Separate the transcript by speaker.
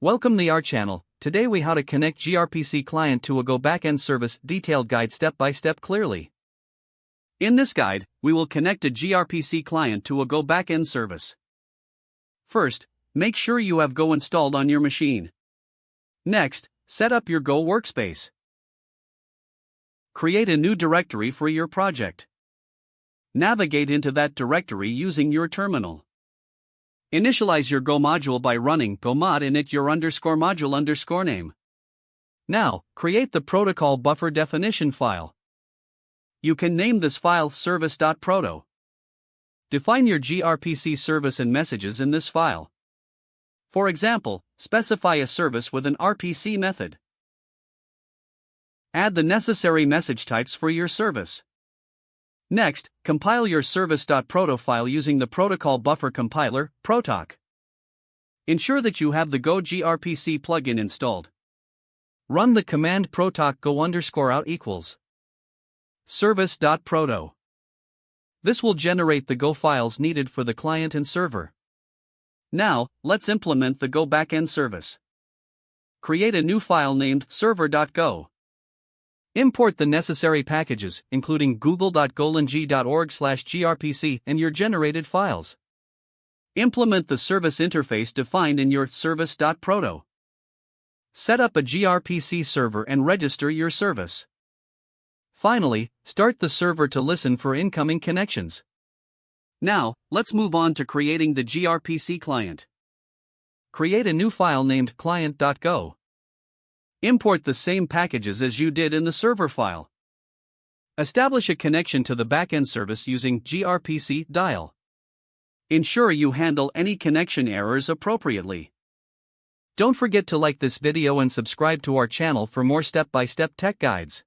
Speaker 1: Welcome to our channel. Today we how to connect gRPC client to a Go backend service detailed guide step by step clearly. In this guide, we will connect a gRPC client to a Go backend service. First, make sure you have Go installed on your machine. Next, set up your Go workspace. Create a new directory for your project. Navigate into that directory using your terminal. Initialize your Go module by running go mod init your _module _name. Now, create the protocol buffer definition file. You can name this file service.proto. Define your gRPC service and messages in this file. For example, specify a service with an RPC method. Add the necessary message types for your service. Next, compile your service.proto file using the protocol buffer compiler, protoc. Ensure that you have the Go gRPC plugin installed. Run the command protoc go _out equals service.proto. This will generate the Go files needed for the client and server. Now, let's implement the Go backend service. Create a new file named server.go. Import the necessary packages, including google.golang.org/grpc and your generated files. Implement the service interface defined in your service.proto. Set up a gRPC server and register your service. Finally, start the server to listen for incoming connections. Now, let's move on to creating the gRPC client. Create a new file named client.go. Import the same packages as you did in the server file. Establish a connection to the backend service using gRPC dial. Ensure you handle any connection errors appropriately. Don't forget to like this video and subscribe to our channel for more step-by-step tech guides.